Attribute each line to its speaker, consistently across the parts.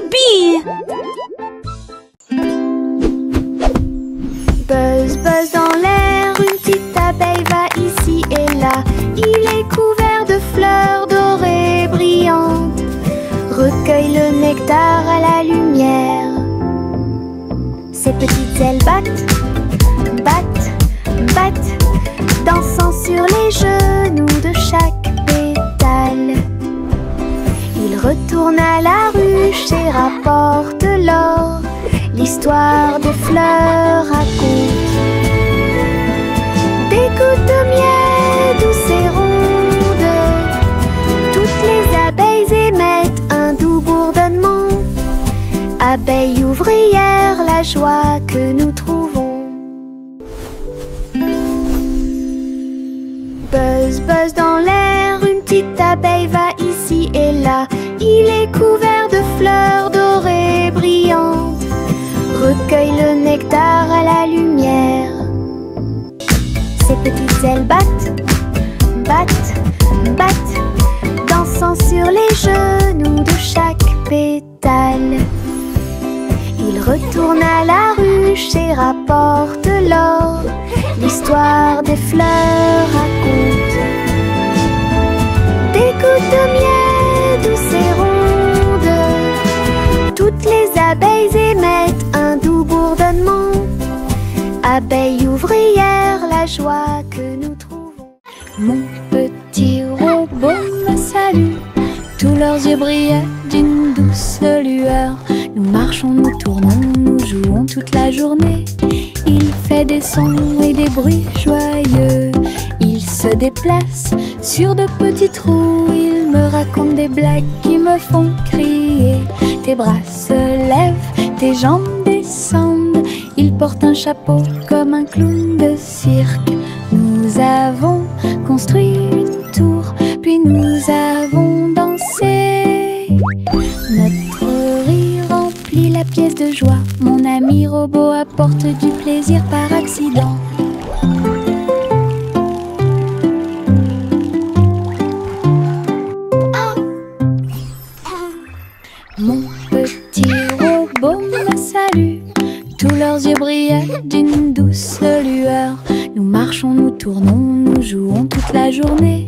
Speaker 1: Youpi!
Speaker 2: Buzz, buzz dans l'air, une petite abeille va ici et là. Il est couvert de fleurs dorées brillantes. Recueille le nectar à la lumière. Ses petites ailes battent, battent, battent, dansant sur les genoux de chaque pétale. Il retourne à la ruche et rapporte l'or. L'histoire des fleurs raconte des gouttes de miel douces et rondes. Toutes les abeilles émettent un doux bourdonnement. Abeilles ouvrières, la joie que nous trouvons. Buzz, buzz dans l'air, une petite abeille va ici et là. Il est couvert de fleurs dorées brillantes. Recueille le nectar à la lumière. Ses petites ailes battent, battent, battent, dansant sur les genoux de chaque pétale. Il retourne à la ruche et rapporte l'or. L'histoire des fleurs raconte des gouttes de miel douces et rondes. Toutes les abeilles émettent un doux bourdonnement. Abeilles ouvrières, la joie que nous trouvons.
Speaker 3: Mon petit robot me salue. Tous leurs yeux brillaient d'une douce lueur. Nous marchons, nous tournons, nous jouons toute la journée. Il fait des sons et des bruits joyeux. Il se déplace sur de petits trous. Il me raconte des blagues qui me font crier. Tes bras se lèvent, tes jambes descendent. Il porte un chapeau comme un clown de cirque. Nous avons construit une tour, puis nous avons dansé. Notre rire remplit la pièce de joie. Mon ami robot apporte du plaisir par accident. Mon petit robot me salue. Tous leurs yeux brillaient d'une douce lueur. Nous marchons, nous tournons, nous jouons toute la journée.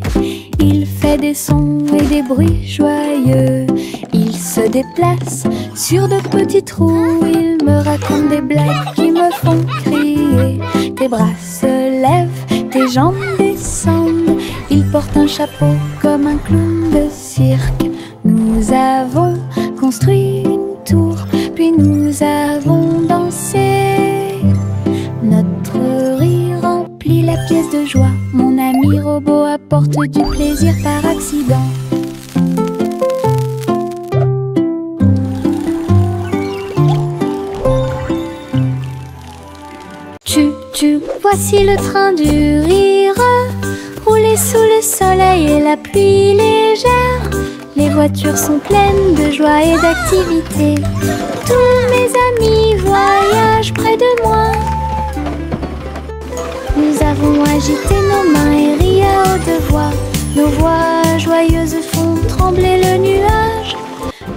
Speaker 3: Il fait des sons et des bruits joyeux. Il se déplace sur de petits trous. Il me raconte des blagues qui me font crier. Tes bras se lèvent, tes jambes descendent. Il porte un chapeau comme un clown de cirque. Nous avons construit une tour, puis nous avons dansé. Notre rire remplit la pièce de joie. Mon ami robot apporte du plaisir par accident. Tu, voici le train du rire, rouler sous le soleil et la pluie légère. Les voitures sont pleines de joie et d'activité. Tous mes amis voyagent près de moi. Nous avons agité nos mains et ri à haute voix. Nos voix joyeuses font trembler le nuage.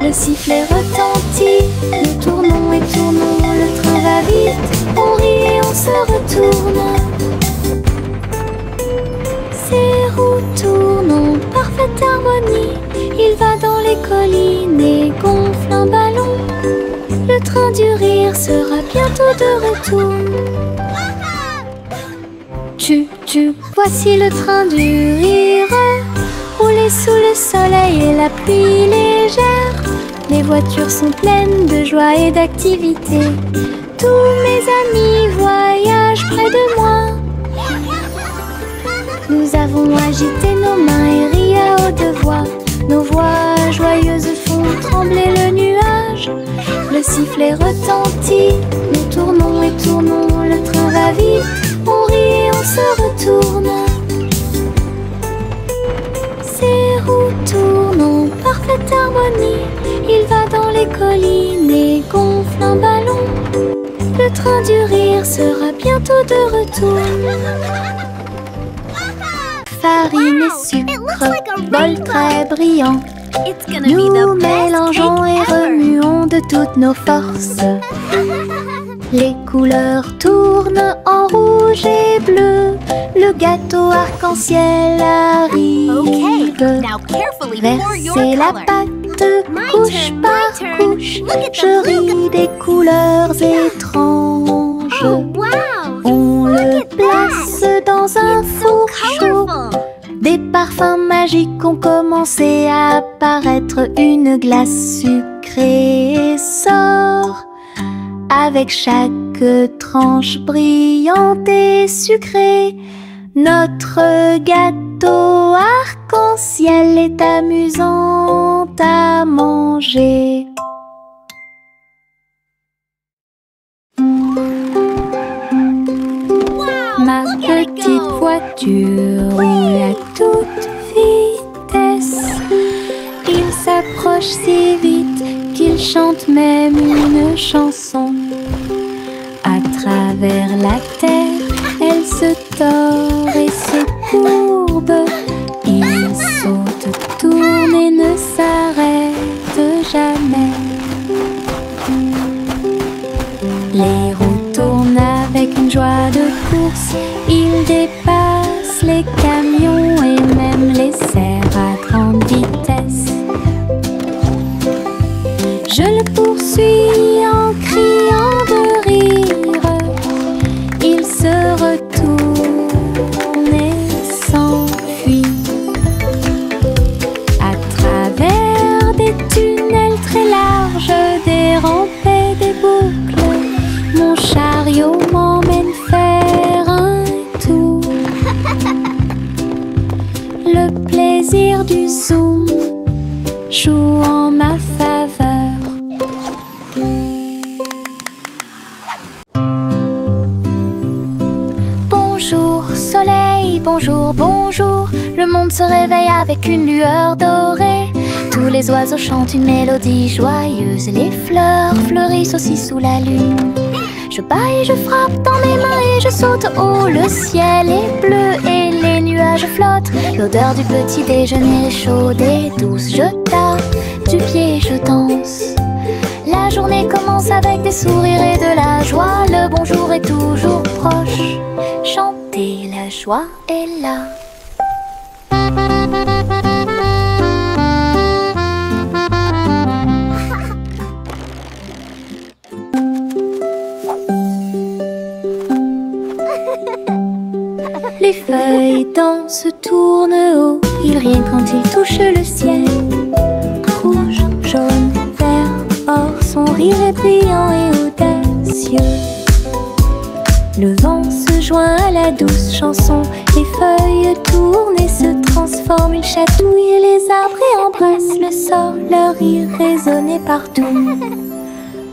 Speaker 3: Le sifflet retentit, nous tournons et tournons. Le train va vite, on rit et on se retourne. Ces roues tournent en parfaite harmonie. Il va dans les collines et gonfle un ballon. Le train du rire sera bientôt de retour. Voici le train du rire, rouler sous le soleil et la pluie légère. Les voitures sont pleines de joie et d'activité. Tous mes amis voyagent près de moi. Nous avons agité nos mains et ri à haute voix. Nos voix joyeuses font trembler le nuage. Le sifflet retentit, nous tournons et tournons. Le train va vite, on rit et on se retourne. Ces roues tournent en parfaite harmonie. Il va dans les collines et gonfle un ballon. Le train du rire sera bientôt de retour. Farine et sucre, bol très brillant.
Speaker 2: Nous mélangeons et remuons de toutes nos forces. Les couleurs tournent en rouge et bleu. Le gâteau arc-en-ciel arrive. Versez la pâte couche par couche. Je ris des couleurs étranges. On le place dans un four chaud. Des parfums magiques ont commencé à apparaître. Une glace sucrée sort avec chaque tranche brillante et sucrée. Notre gâteau arc-en-ciel est amusant à manger. Ma petite voiture roule à toute vitesse. Il s'approche si vite qu'il chante même une chanson. À travers la terre, elle se tord et se courbe. Il saute, tourne et ne s'arrête jamais. Les roues tournent avec une joie de course. Il dépasse les camions et même les cerfs à grande vitesse. Je le poursuis en criant de rire. Il se retourne et s'enfuit. À travers des tunnels très larges, des rampes et des boucles, mon chariot m'emmène faire un tour. Le plaisir du zoom joue en ma faveur. Bonjour soleil, bonjour, bonjour. Le monde se réveille avec une lueur dorée. Tous les oiseaux chantent une mélodie joyeuse. Les fleurs fleurissent aussi sous la lune. Je bats et je frappe dans mes mains et je saute haut. Le ciel est bleu et les nuages flottent. L'odeur du petit déjeuner est chaude et douce. Je tape du pied et je danse. La journée commence avec des sourires et de la joie. Le bonjour est toujours proche. Chanter, la joie est là. Les feuilles dansent, tournent haut. Ils rient quand ils touchent le ciel. Rouge, jaune, vert, or, son rire est brillant et audacieux. Le vent se joint à la douce chanson. Les feuilles tournent et se transforment. Ils chatouillent les arbres et embrassent le sol. Leur rire résonnait partout.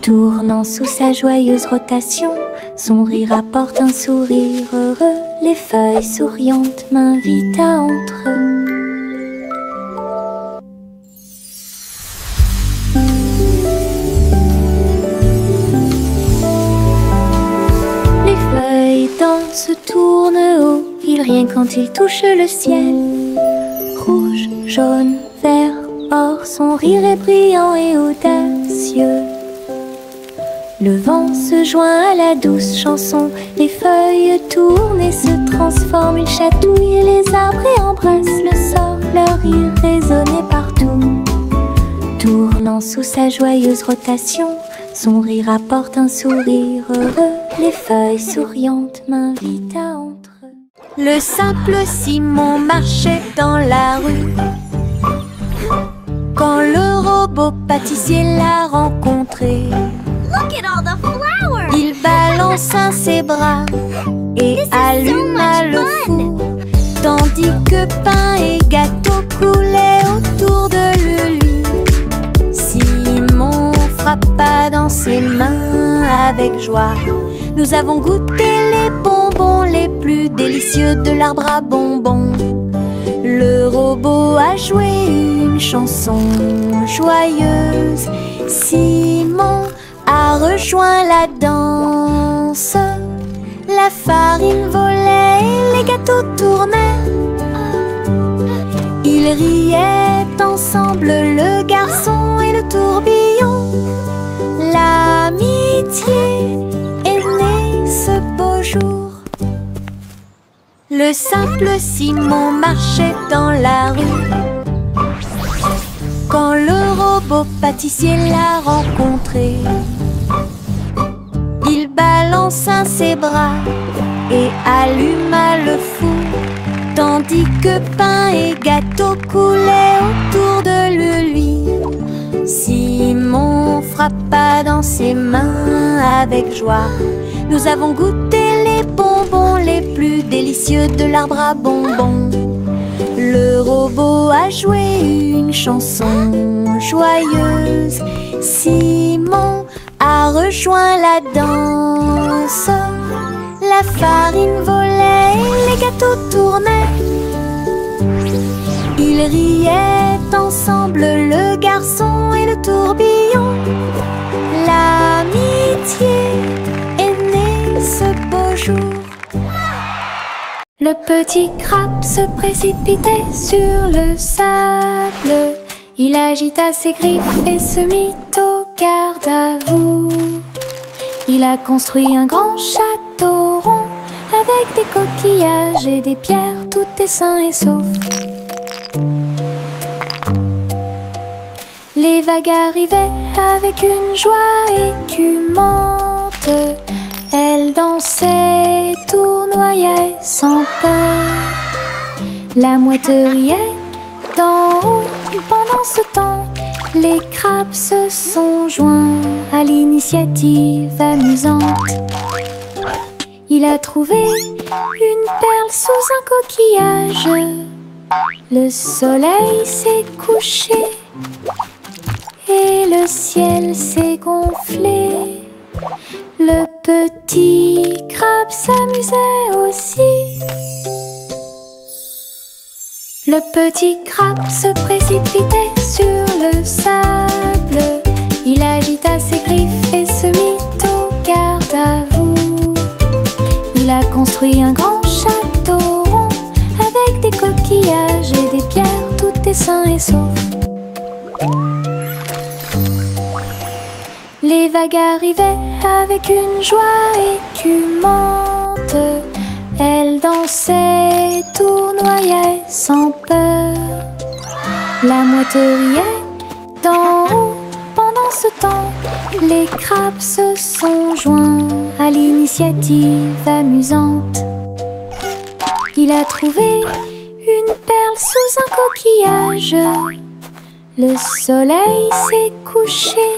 Speaker 2: Tournant sous sa joyeuse rotation, son rire apporte un sourire heureux. Les feuilles souriantes m'invitent à entre eux. Les feuilles dansent, tournent haut. Ils rient quand ils touchent le ciel. Rouge, jaune, vert, or, son rire est brillant et audacieux. Le vent se joint à la douce chanson. Les feuilles tournent et se transforment. Ils chatouillent les arbres et embrassent le sol. Leur rire résonnait partout. Tournant sous sa joyeuse rotation, son rire apporte un sourire heureux. Les feuilles souriantes m'invitent à entre eux. Le simple Simon marchait dans la rue quand le robot pâtissier l'a rencontré. Il balança ses bras et alluma le four, tandis que pain et gâteau coulaient autour de lui. Simon frappa dans ses mains avec joie. Nous avons goûté les bonbons les plus délicieux de l'arbre à bonbons. Le robot a joué une chanson joyeuse. Simon a rejoint la danse. La farine volait et les gâteaux tournaient. Ils riaient en ensemble le garçon et le tourbillon. L'amitié est née ce beau jour. Le simple Simon marchait dans la rue quand le robot pâtissier l'a rencontré. Il balança ses bras et alluma le four, tandis que pain et gâteau coulaient autour de lui. Simon frappa dans ses mains avec joie. Nous avons goûté les bonbons les plus délicieux de l'arbre à bonbons. Le robot a joué une chanson joyeuse. Simon a rejoint la danse. La farine volait et les gâteaux tournaient. Ils riaient ensemble, le garçon et le tourbillon. L'amitié est née ce beau jour. Le petit crabe se précipitait sur le sable. Il agita ses griffes et se mit au garde-à-vous. Il a construit un grand château rond avec des coquillages et des pierres, tout est sain et sauf. Les vagues arrivaient avec une joie écumante. Elles dansaient, tournoyaient sans peur. La mouette riait d'en haut. Pendant ce temps, les crabes se sont joints à l'initiative amusante. Il a trouvé une perle sous un coquillage. Le soleil s'est couché et le ciel s'est gonflé. Le petit crabe s'amusait aussi. Le petit crabe se précipitait sur le sable. Il agita ses griffes et se mit au garde-à-vous. Il a construit un grand château rond avec des coquillages et des pierres, tout est sain et sauf. Les vagues arrivaient avec une joie écumante. Elles dansaient, tournoyaient sans peur. La mouette riait d'en haut. Pendant ce temps, les crabes se sont joints à l'initiative amusante. Il a trouvé une perle sous un coquillage. Le soleil s'est couché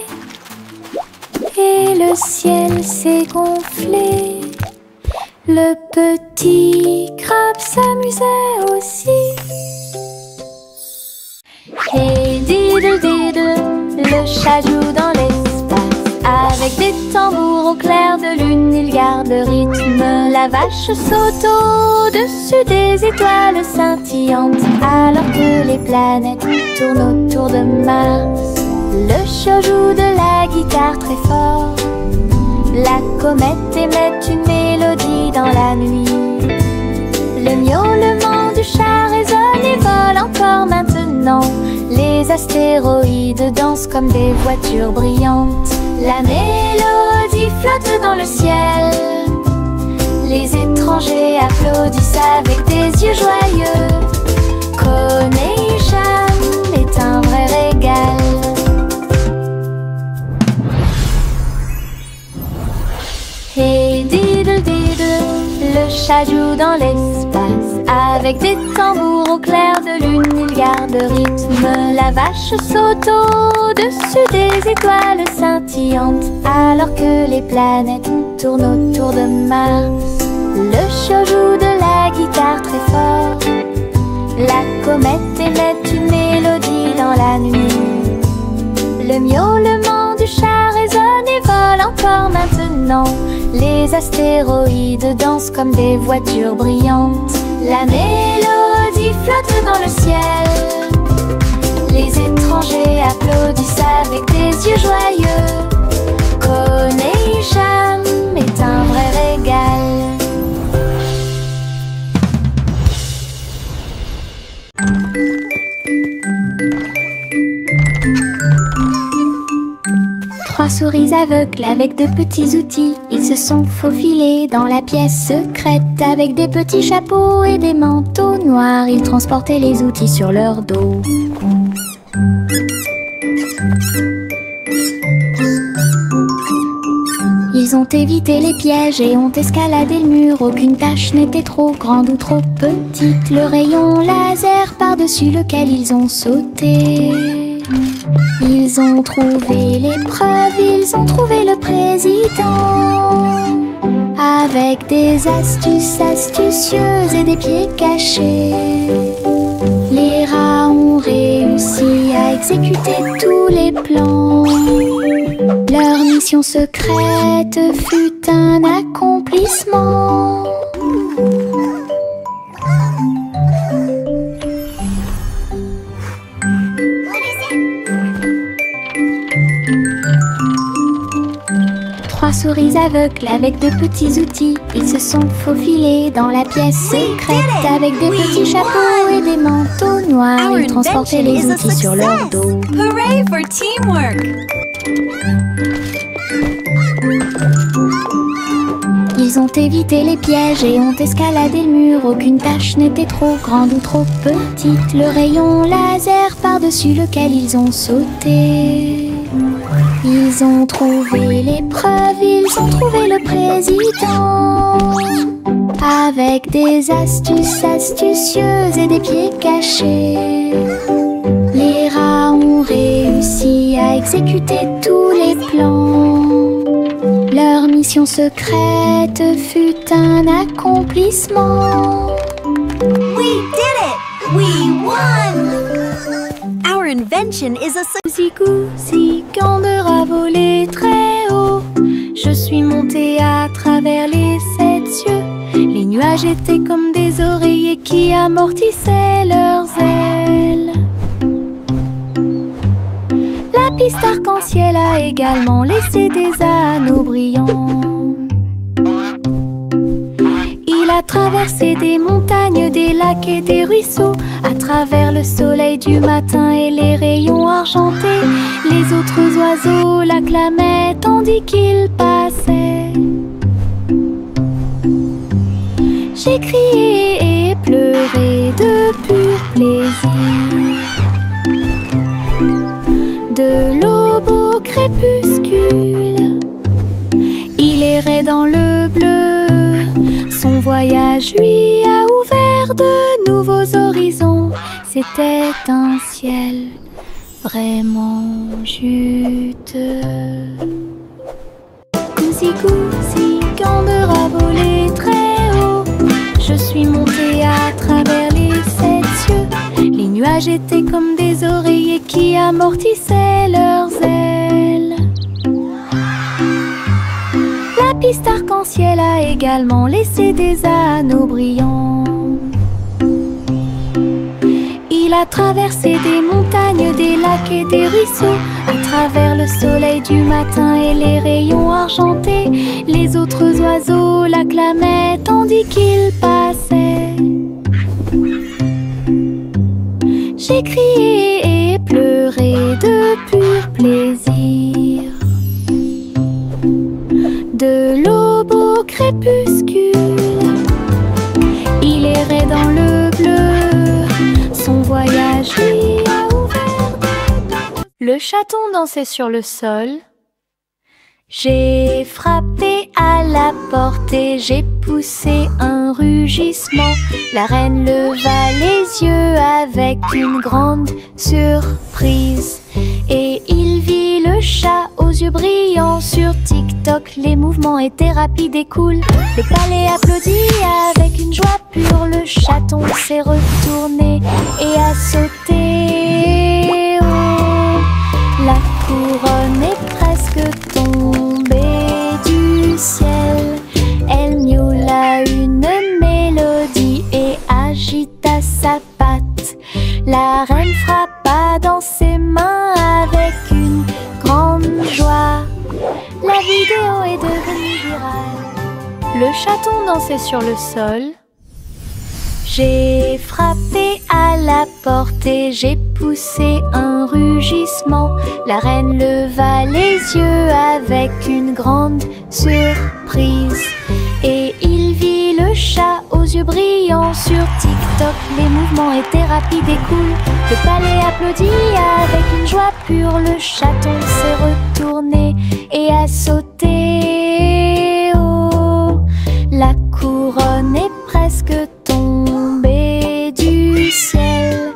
Speaker 2: et le ciel s'est gonflé. Le petit crabe s'amusait aussi. Hey diddle diddle, le chat joue dans l'espace. Avec des tambours au clair de lune, il garde rythme. La vache saute au-dessus des étoiles scintillantes, alors que les planètes tournent autour de Mars. Le chat joue de la guitare très fort. La comète émet une mélodie dans la nuit. Le miaulement du chat résonne et vole encore maintenant. Les astéroïdes dansent comme des voitures brillantes. La mélodie flotte dans le ciel. Les étrangers applaudissent avec des yeux joyeux. Connection est un vrai régal. Hey diddle diddle, le chat joue dans l'espace. Avec des tambours au clair de lune, il garde rythme. La vache saute au-dessus des étoiles scintillantes, alors que les planètes tournent autour de Mars. Le chat joue de la guitare très fort. La comète émet une mélodie dans la nuit. Le miaulement du chat résonne et vole encore maintenant. Les astéroïdes dansent comme des voitures brillantes. La mélodie flotte dans le ciel. Les étrangers applaudissent avec des yeux joyeux. Connection est un vrai régal. Trois souris aveugles avec de petits outils. Ils se sont faufilés dans la pièce secrète. Avec des petits chapeaux et des manteaux noirs, ils transportaient les outils sur leur dos. Ils ont évité les pièges et ont escaladé le mur. Aucune tâche n'était trop grande ou trop petite. Le rayon laser par-dessus lequel ils ont sauté. Ils ont trouvé l'épreuve, ils ont trouvé le président. Avec des astuces astucieuses et des pieds cachés, les rats ont réussi à exécuter tous les plans. Leur mission secrète fut un accomplissement. Trois souris aveugles avec de petits outils. Ils se sont faufilés dans la pièce secrète. Avec des petits chapeaux et des manteaux noirs, ils transportaient les outils sur leur dos.
Speaker 1: Hooray for teamwork!
Speaker 2: Ils ont évité les pièges et ont escaladé le mur. Aucune tâche n'était trop grande ou trop petite. Le rayon laser par-dessus lequel ils ont sauté. Ils ont trouvé l'épreuve, ils ont trouvé le président. Avec des astuces astucieuses et des pieds cachés, les rats ont réussi à exécuter tous les plans. Leur mission secrète fut un accomplissement.
Speaker 1: We did it! We won! Our invention is a success.
Speaker 3: Goosey, quand de rats volait très haut, je suis montée à travers les 7 cieux. Les nuages étaient comme des oreillers qui amortissaient leurs ailes. La piste arc-en-ciel a également laissé des anneaux brillants. Il a traversé des montagnes, des lacs et des ruisseaux, à travers le soleil du matin et les rayons argentés. Les autres oiseaux l'acclamaient tandis qu'il passait. J'ai crié et pleuré de pur plaisir. De l'aube au crépuscule, il errait dans le bleu. Son voyage lui a ouvert de nouveaux horizons. C'était un ciel vraiment juteux. Goosey, goosey, quand de rats volait très haut, je suis montée à travers les 7 cieux. Les nuages étaient comme des oreillers qui amortissaient leurs ailes. La piste arc-en-ciel a également laissé des anneaux brillants. Il a traversé des montagnes, des lacs et des ruisseaux, à travers le soleil du matin et les rayons argentés. Les autres oiseaux l'acclamaient tandis qu'il passait. J'ai crié et pleuré de pur plaisir. De l'aube au crépuscule, il errait dans le bleu. Son voyage lui a ouvert. Le chaton dansait sur le sol. J'ai frappé à la porte et j'ai poussé un rugissement. La reine leva les yeux avec une grande surprise. Et il vit le chat aux yeux brillants. Sur TikTok, les mouvements étaient rapides et cool. Le palais applaudit avec une joie pure. Le chaton s'est retourné et a sauté. Oh, la couronne est presque tombée du ciel. Elle miaula une mélodie et agita sa patte. La reine frappa dans ses mains avec une grande joie. La vidéo est devenue virale. Le chaton dansait sur le sol. J'ai frappé à la porte et j'ai poussé un rugissement.
Speaker 2: La reine leva les yeux avec une grande surprise. Et il vit le chat aux yeux brillants. Sur TikTok, les mouvements étaient rapides et cool. Le palais applaudit avec une joie pure. Le chaton s'est retourné et a sauté. Oh, la couronne est presque tombée du ciel.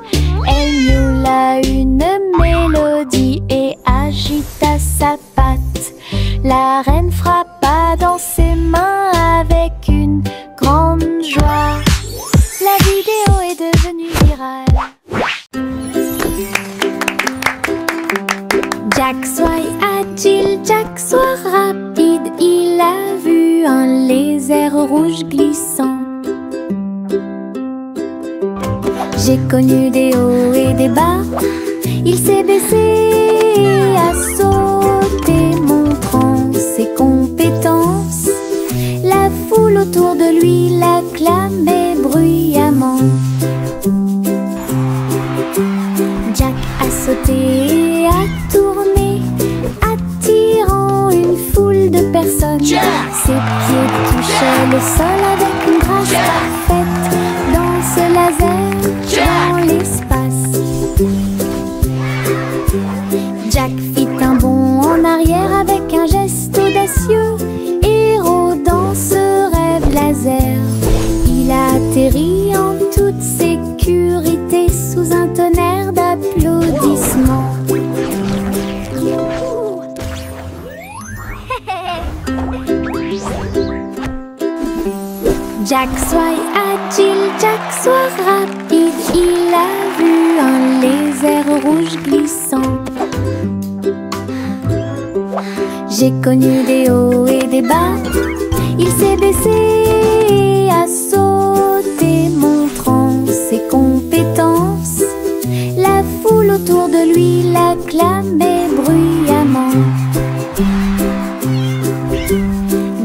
Speaker 2: Elle miaula une mélodie et agita sa patte. La reine frappa dans ses mains avec une grande joie. La vidéo est devenue virale. Jack soit agile, Jack soit rapide. Il a vu un lézard rouge glissant. J'ai connu des hauts et des bas. Il s'est baissé et a sauté, montrant ses compétences. La foule autour de lui l'acclamait bruyamment. Jack a sauté et a tourné, attirant une foule de personnes. Ses pieds touchaient le sol avec une grâce parfaite. Dans ce laser, dans l'espace, Jack fit un bond en arrière avec un geste audacieux. Héros dans ce rêve laser, il a atterri en toute sécurité sous un tonnerre d'applaudissements. Jack soit agile, Jack soit rapide. Il a vu un lézard rouge glissant. J'ai connu des hauts et des bas. Il s'est baissé et a sauté, montrant ses compétences. La foule autour de lui l'acclamait bruyamment.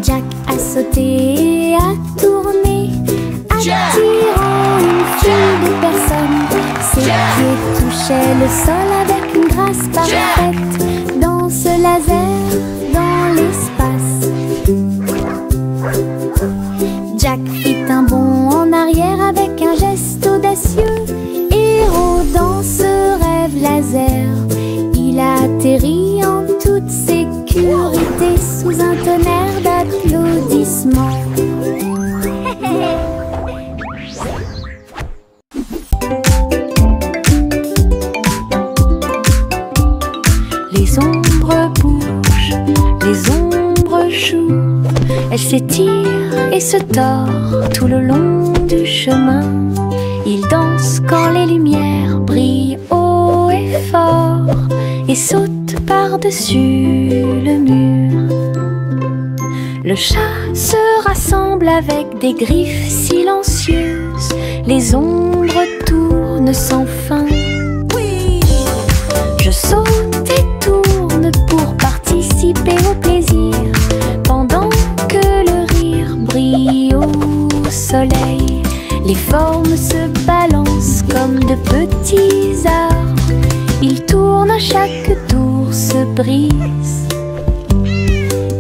Speaker 2: Jack a sauté et a tourné, attirant une foule de personnes. Ses pieds touchaient le sol avec une grâce parfaite. Dans ce laser, dans l'espace, Jack fit un bond en arrière avec un geste audacieux. Héros dans ce rêve laser, il a atterri en toute sécurité sous un tonnerre d'applaudissements. Les ombres bougent, les ombres jouent. Elles s'étirent et se tordent tout le long du chemin. Ils dansent quand les lumières brillent haut et fort et sautent par-dessus le mur. Le chat se rassemble avec des griffes silencieuses. Les ombres tournent sans fin. Je saute et tourne pour participer au plaisir, pendant que le rire brille au soleil. Les formes se balancent comme de petits arbres. Ils tournent à chaque tour, se brisent.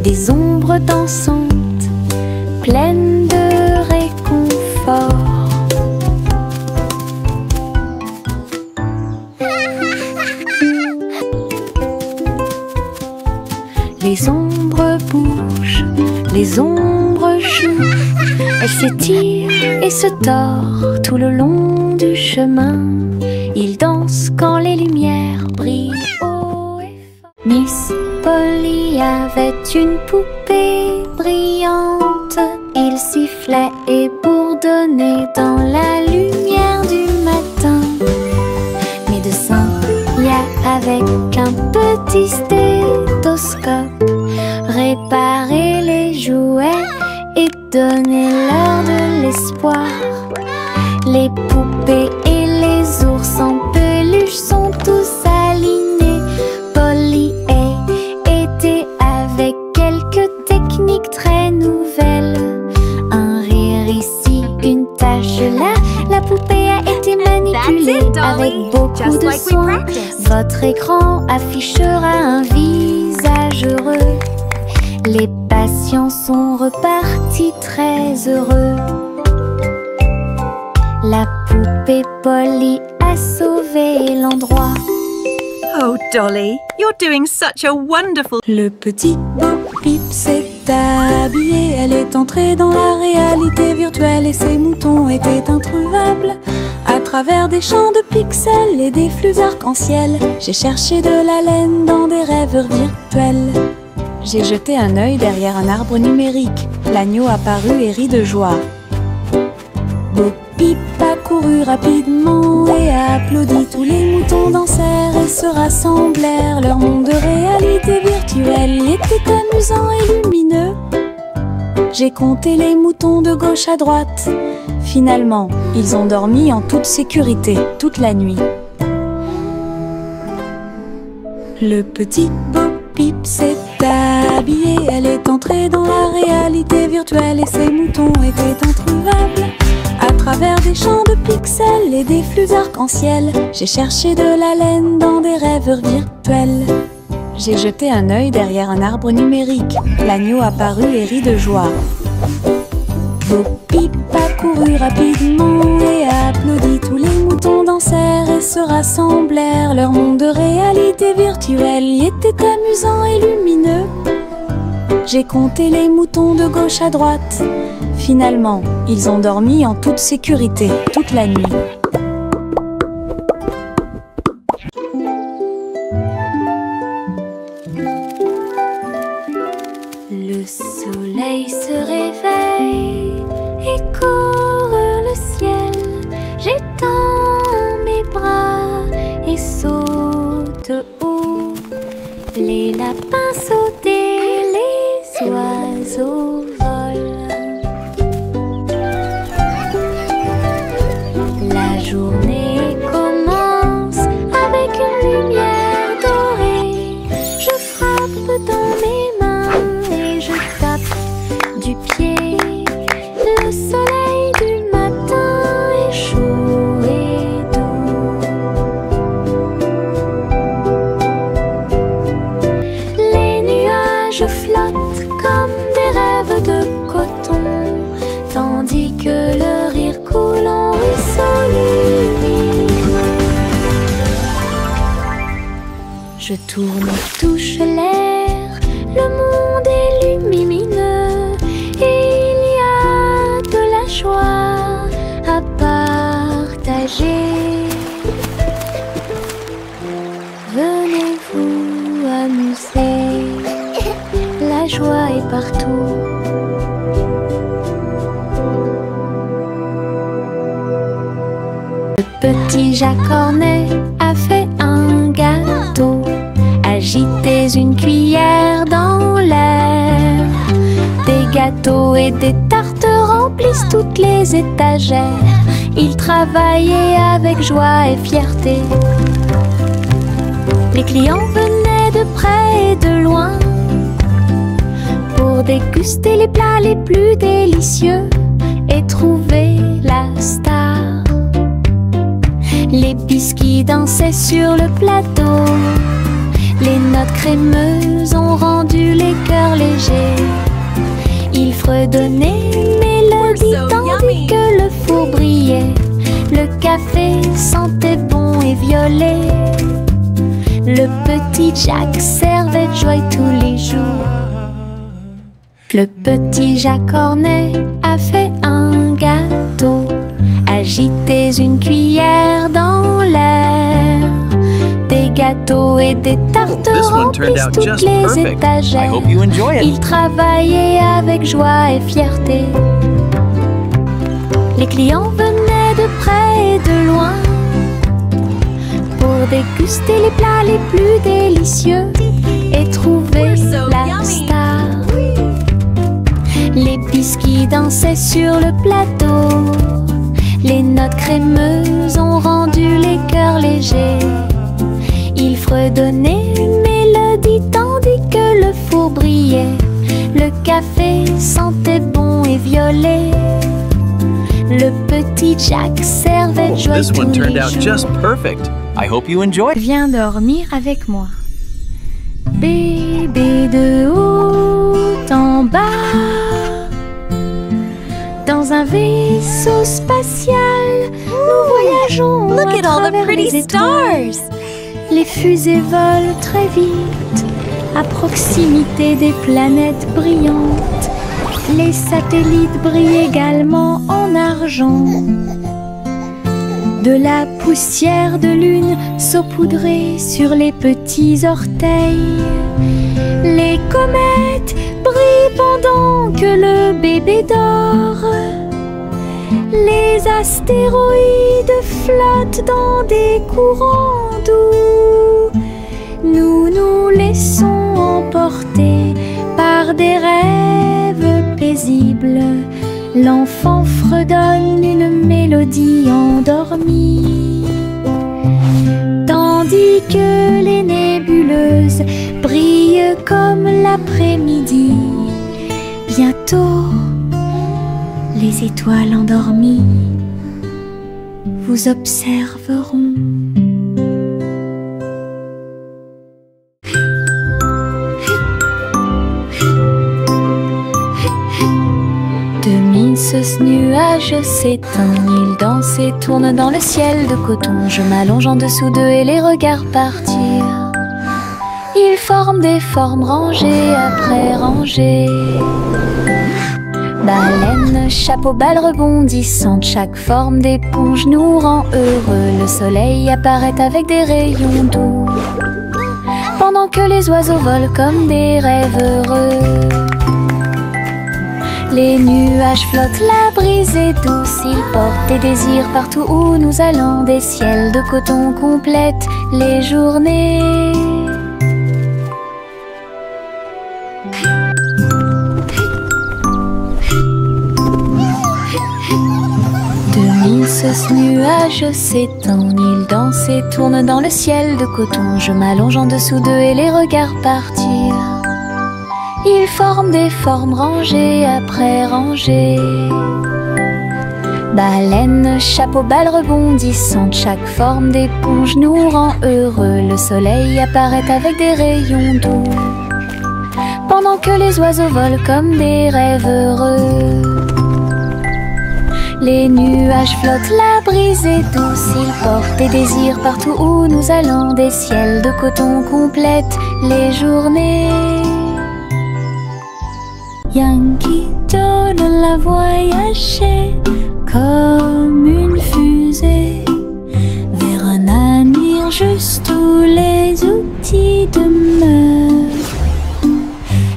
Speaker 2: Des ombres dansantes, pleines de réconfort. Les ombres bougent, les ombres jouent. Elles s'étirent et se tordent tout le long du chemin. Ils dansent quand les lumières brillent haut et fort. Miss Polly avait une poupée brillante. Il sifflait et bourdonnait dans la lumière du matin. Médecin, avec un petit stéthoscope, réparer les jouets et donner-leur de l'espoir. Les poupées et les ours en peluche sont tous alignés. Polly était avec quelques techniques très nouvelles. Un rire ici, une tache là. La poupée a été manipulée avec beaucoup de soin. Votre écran affichera un visage heureux. Les patients sont repartis très heureux. La poupée Polly a sauvé l'endroit.
Speaker 1: Oh, Dolly, you're doing such a wonderful...
Speaker 3: Le petit Bo Peep s'est habillé. Elle est entrée dans la réalité virtuelle et ses moutons étaient introuvables. À travers des champs de pixels et des flux arc-en-ciel, j'ai cherché de la laine dans des rêveurs virtuels. J'ai jeté un œil derrière un arbre numérique. L'agneau apparut et rit de joie. Bo Peep a couru rapidement et a applaudi. Tous les moutons dansèrent et se rassemblèrent. Leur monde de réalité virtuelle était amusant et lumineux. J'ai compté les moutons de gauche à droite. Finalement, ils ont dormi en toute sécurité toute la nuit. Le petit Bo Peep s'est habillé. Elle est entrée dans la réalité virtuelle et ses moutons étaient introuvables. À travers des champs de pixels et des flux arc-en-ciel, j'ai cherché de la laine dans des rêveurs virtuels. J'ai jeté un œil derrière un arbre numérique. L'agneau apparut et rit de joie. Bo Peep a couru rapidement et a applaudi. Tous les moutons dansèrent et se rassemblèrent. Leur monde de réalité virtuelle était amusant et lumineux. J'ai compté les moutons de gauche à droite. Finalement, ils ont dormi en toute sécurité toute la nuit.
Speaker 2: Le soleil se réveille et court le ciel. J'étends mes bras et saute haut. Les lapins sautent et les oiseaux volent. La journée commence avec une lumière dorée. Je frappe dans mes mains et je tape du pied. Le soleil du matin est chaud et doux. Les nuages flottent comme des rêves de coton, tandis que le rire coule en ruisseau lumineux. Je tourne, touche l'air, le monde est lumineux et il y a de la joie à partager. Venez vous amuser, la joie est partout. Le petit Jacques Cornet a fait un gâteau. Agitez une cuillère dans l'air. Des gâteaux et des tartes remplissent toutes les étagères. Il travaillait avec joie et fierté. Les clients venaient de près et de loin pour déguster les plats les plus délicieux et trouver la star. Les biscuits dansaient sur le plateau. Les notes crémeuses ont rendu les cœurs légers. Ils fredonnaient une mélodie tandis que le four brillait. Le café sentait bon et violet. Le petit Jacques servait de joie tous les jours. Le petit Jacques Cornet a fait un gâteau. Agitez une cuillère dans l'air. Des gâteaux et des tartes remplissent toutes les étagères. Il travaillait avec joie et fierté. Les clients venaient de près et de loin pour déguster les plats les plus délicieux et trouver la star. Les biscuits dansaient sur le plateau. Les notes crémeuses ont rendu les cœurs légers. Il fredonnait une mélodie tandis que le four brillait. Le café sentait bon et violet. Le petit Jacques servait de joie tous les jours.
Speaker 4: I hope you enjoy.
Speaker 3: Viens dormir avec moi. Bébé de haut en bas, dans un vaisseau spatial, nous voyageons
Speaker 1: Look at all the
Speaker 3: travers
Speaker 1: pretty
Speaker 3: les étoiles.
Speaker 1: stars.
Speaker 3: Les fusées volent très vite, à proximité des planètes brillantes. Les satellites brillent également en argent. De la poussière de lune saupoudrée sur les petits orteils. Les comètes brillent pendant que le bébé dort. Les astéroïdes flottent dans des courants doux. Nous nous laissons emporter par des rêves paisibles. L'enfant fredonne une mélodie endormie, tandis que les nébuleuses brillent comme l'après-midi. Bientôt, les étoiles endormies vous observeront. 2000 ce nuage s'éteint, il danse et tourne dans le ciel de coton. Je m'allonge en dessous d'eux et les regarde partir. Ils forment des formes rangées après rangées. Baleine, chapeau, balle rebondissante, chaque forme d'éponge nous rend heureux. Le soleil apparaît avec des rayons doux, pendant que les oiseaux volent comme des rêves heureux. Les nuages flottent, la brise est douce, ils portent des désirs partout où nous allons. Des ciels de coton complètent les journées. Ce nuage s'étend, il danse et tourne dans le ciel de coton. Je m'allonge en dessous d'eux et les regarde partir. Ils forment des formes rangées après rangées. Baleine, chapeau, balle rebondissante, chaque forme d'éponge nous rend heureux. Le soleil apparaît avec des rayons doux, pendant que les oiseaux volent comme des rêves heureux. Les nuages flottent, la brise est douce, ils portent des désirs partout où nous allons. Des ciels de coton complètent les journées. Yankee Doodle a voyagé comme une fusée vers un avenir juste où les outils demeurent.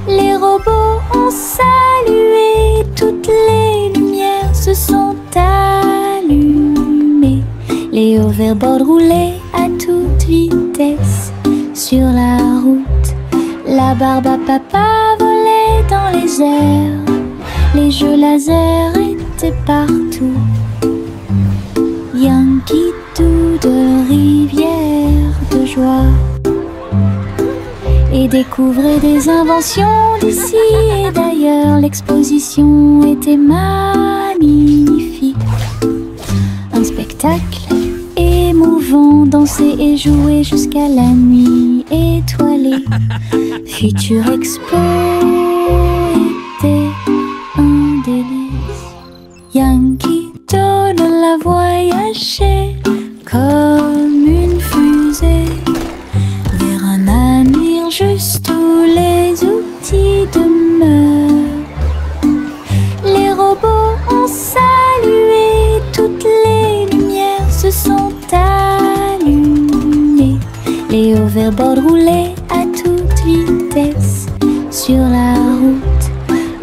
Speaker 3: Les robots ont salué, toutes les lumières se sont allumées. Les hoverboards roulaient à toute vitesse sur la route. La barbe à papa volait dans les airs. Les jeux laser étaient partout. Yankee Doodle, rivière de joie, et découvrait des inventions d'ici et d'ailleurs. L'exposition était magnifique. Un spectacle émouvant, danser et jouer jusqu'à la nuit étoilée. Future Expo était un délice. Yankee Doodle a voyagé comme une fusée vers un avenir juste où les outils demeurent. Les robots ont salué, toutes les lumières se sont allumées. Les hoverboards roulaient à toute vitesse sur la route.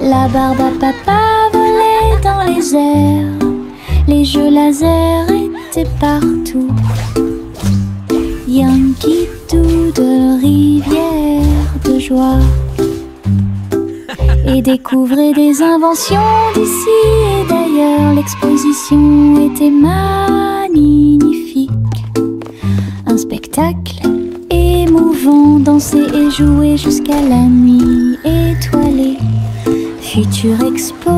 Speaker 3: La barbe à papa volait dans les airs. Les jeux laser étaient partout. Yankee Doodle, rivière de joie, et découvrait des inventions d'ici et d'ailleurs. L'exposition était magnifique. Un spectacle émouvant, danser et jouer jusqu'à la nuit étoilée. Future Expo